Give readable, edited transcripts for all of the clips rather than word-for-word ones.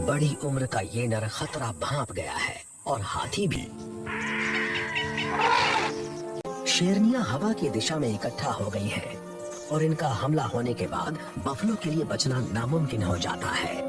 बड़ी उम्र का ये नर खतरा भांप गया है और हाथी भी। शेरनियां हवा की दिशा में इकट्ठा हो गई हैं और इनका हमला होने के बाद बफलो के लिए बचना नामुमकिन हो जाता है।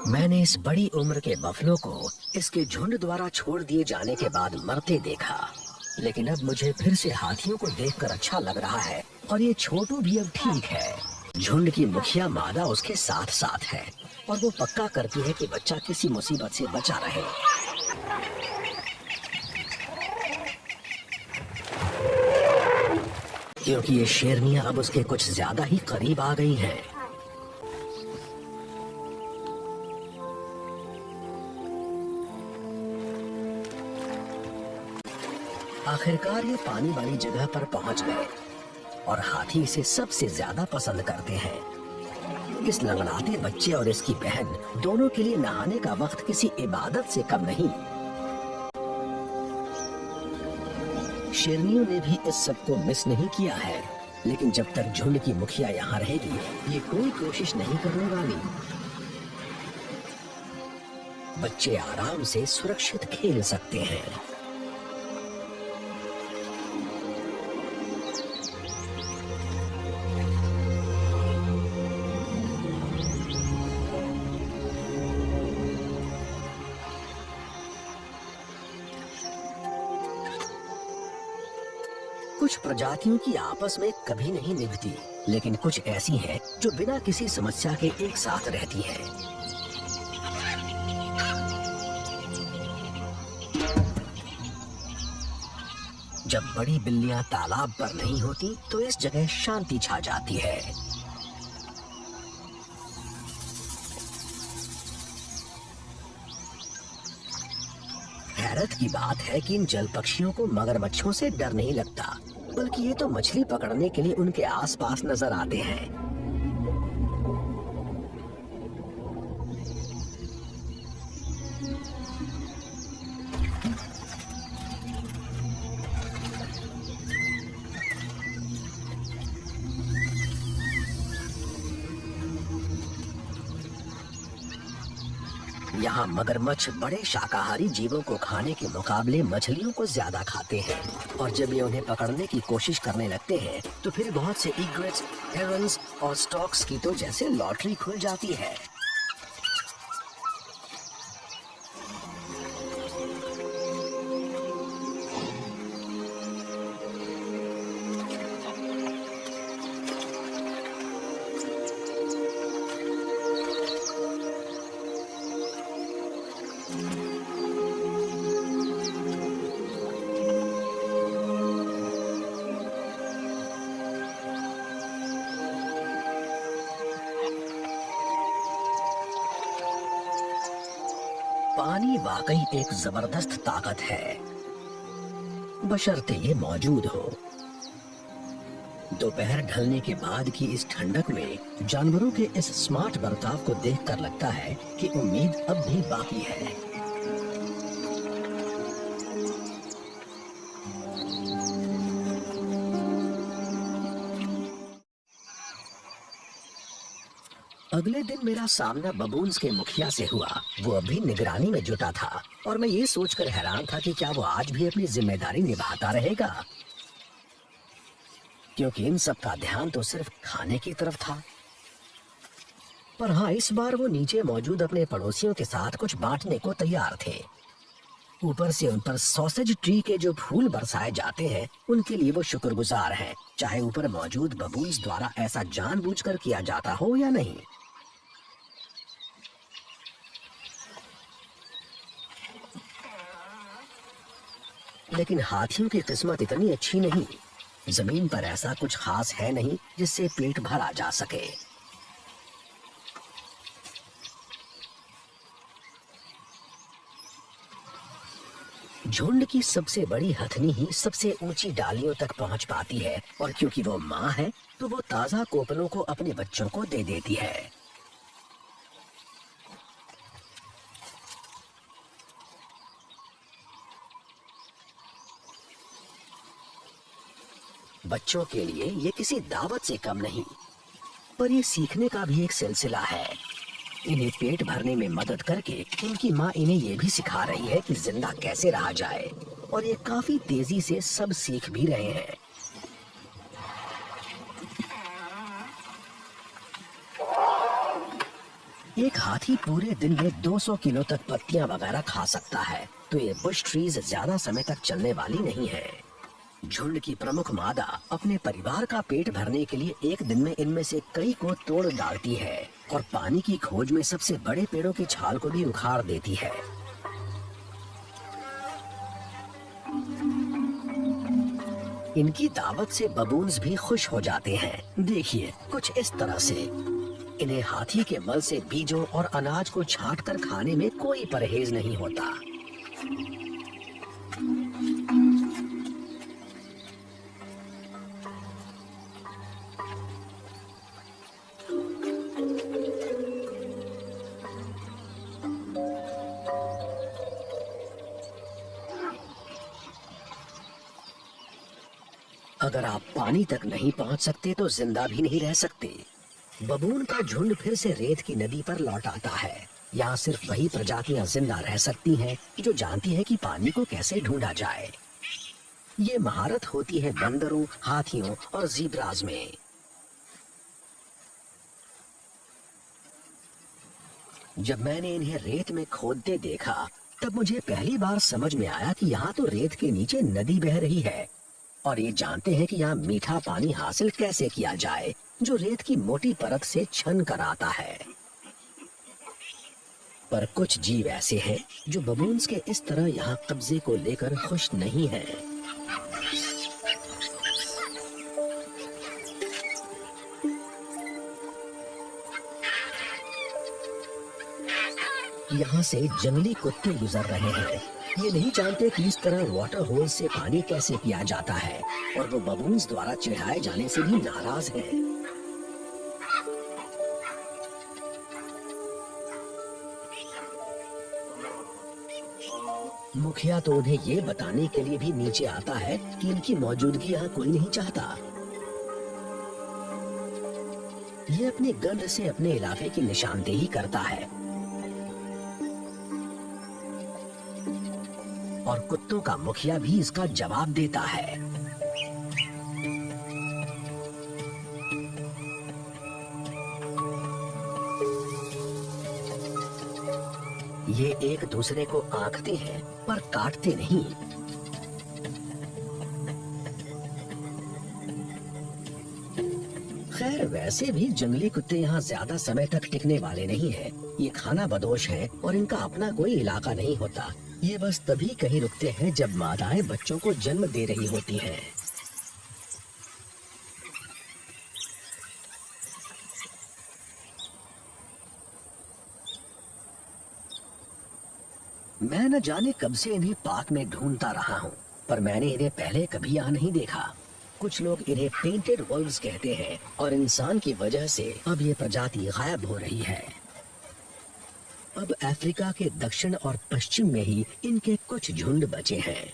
मैंने इस बड़ी उम्र के बफलो को इसके झुंड द्वारा छोड़ दिए जाने के बाद मरते देखा, लेकिन अब मुझे फिर से हाथियों को देखकर अच्छा लग रहा है और ये छोटू भी अब ठीक है। झुंड की मुखिया मादा उसके साथ साथ है और वो पक्का करती है कि बच्चा किसी मुसीबत से बचा रहे। क्योंकि ये शेरनियां अब उसके कुछ ज्यादा ही करीब आ गई हैं। आखिरकार ये पानी वाली जगह पर पहुंच गए और हाथी इसे सबसे ज्यादा पसंद करते हैं। इस लंगड़ाते बच्चे और इसकी बहन दोनों के लिए नहाने का वक्त किसी इबादत से कम नहीं। शेरनियों ने भी इस सब को मिस नहीं किया है, लेकिन जब तक झुंड की मुखिया यहाँ रहेगी ये कोई कोशिश नहीं करने वाली। बच्चे आराम से सुरक्षित खेल सकते हैं। कुछ प्रजातियों की आपस में कभी नहीं निभती, लेकिन कुछ ऐसी हैं जो बिना किसी समस्या के एक साथ रहती हैं। जब बड़ी बिल्लियां तालाब पर नहीं होती तो इस जगह शांति छा जाती है। हैरत की बात है कि इन जल पक्षियों को मगरमच्छों से डर नहीं लगता, बल्कि ये तो मछली पकड़ने के लिए उनके आसपास नजर आते हैं। यहाँ मगरमच्छ बड़े शाकाहारी जीवों को खाने के मुकाबले मछलियों को ज्यादा खाते हैं, और जब ये उन्हें पकड़ने की कोशिश करने लगते हैं तो फिर बहुत से इग्रेट्स, हेरन्स और स्टॉक्स की तो जैसे लॉटरी खुल जाती है। पानी वाकई एक जबरदस्त ताकत है, बशर्ते ये मौजूद हो। दोपहर ढलने के बाद की इस ठंडक में जानवरों के इस स्मार्ट बर्ताव को देखकर लगता है कि उम्मीद अब भी बाकी है। अगले दिन मेरा सामना बबून्स के मुखिया से हुआ। वो अभी निगरानी में जुटा था और मैं ये सोचकर हैरान था कि क्या वो आज भी अपनी जिम्मेदारी निभाता रहेगा, क्योंकि इन सब का ध्यान तो सिर्फ खाने की तरफ था। पर हाँ, इस बार वो नीचे मौजूद अपने पड़ोसियों के साथ कुछ बांटने को तैयार थे। ऊपर से उन पर सॉसेज ट्री के जो फूल बरसाए जाते हैं उनके लिए वो शुक्रगुजार हैं, चाहे ऊपर मौजूद बबून्स द्वारा ऐसा जानबूझकर किया जाता हो या नहीं। लेकिन हाथियों की किस्मत इतनी अच्छी नहीं। जमीन पर ऐसा कुछ खास है नहीं जिससे पेट भरा जा सके। झुंड की सबसे बड़ी हथनी ही सबसे ऊंची डालियों तक पहुंच पाती है, और क्योंकि वो माँ है तो वो ताजा कोपलों को अपने बच्चों को दे देती है। बच्चों के लिए ये किसी दावत से कम नहीं, पर ये सीखने का भी एक सिलसिला है। इन्हें पेट भरने में मदद करके इनकी माँ इन्हें ये भी सिखा रही है कि जिंदा कैसे रहा जाए, और ये काफी तेजी से सब सीख भी रहे हैं। एक हाथी पूरे दिन में 200 किलो तक पत्तियां वगैरह खा सकता है, तो ये बुश ट्रीज ज्यादा समय तक चलने वाली नहीं है। झुंड की प्रमुख मादा अपने परिवार का पेट भरने के लिए एक दिन में इनमें से कई को तोड़ डालती है, और पानी की खोज में सबसे बड़े पेड़ों की छाल को भी उखाड़ देती है। इनकी दावत से बबून्स भी खुश हो जाते हैं। देखिए, कुछ इस तरह से। इन्हें हाथी के मल से बीजों और अनाज को छांटकर खाने में कोई परहेज नहीं होता। अगर आप पानी तक नहीं पहुंच सकते तो जिंदा भी नहीं रह सकते। बबून का झुंड फिर से रेत की नदी पर लौट आता है। यहाँ सिर्फ वही प्रजातियां जिंदा रह सकती हैं जो जानती है कि पानी को कैसे ढूंढा जाए। ये महारत होती है बंदरों, हाथियों और ज़ीब्राज़ में। जब मैंने इन्हें रेत में खोदते देखा तब मुझे पहली बार समझ में आया कि यहाँ तो रेत के नीचे नदी बह रही है, और ये जानते हैं कि यहाँ मीठा पानी हासिल कैसे किया जाए जो रेत की मोटी परत से छन कर आता है। पर कुछ जीव ऐसे हैं जो बबून्स के इस तरह यहाँ कब्जे को लेकर खुश नहीं हैं। यहाँ से जंगली कुत्ते गुजर रहे हैं। ये नहीं जानते कि इस तरह वाटर होल से पानी कैसे पिया जाता है, और वो बबून्स द्वारा चिढ़ाए जाने से भी नाराज हैं। मुखिया तो उन्हें ये बताने के लिए भी नीचे आता है कि इनकी मौजूदगी यहाँ कोई नहीं चाहता। ये अपनी गंध से अपने इलाके की निशानदेही करता है, और कुत्तों का मुखिया भी इसका जवाब देता है। ये एक दूसरे को आंकते हैं पर काटते नहीं। खैर, वैसे भी जंगली कुत्ते यहाँ ज्यादा समय तक टिकने वाले नहीं हैं। ये खाना बदोश हैं और इनका अपना कोई इलाका नहीं होता। ये बस तभी कहीं रुकते हैं जब मादाएं बच्चों को जन्म दे रही होती हैं। मैं न जाने कब से इन्हें पार्क में ढूंढता रहा हूँ, पर मैंने इन्हें पहले कभी यहाँ नहीं देखा। कुछ लोग इन्हें पेंटेड वुल्व्स कहते हैं, और इंसान की वजह से अब ये प्रजाति गायब हो रही है। अब अफ्रीका के दक्षिण और पश्चिम में ही इनके कुछ झुंड बचे हैं।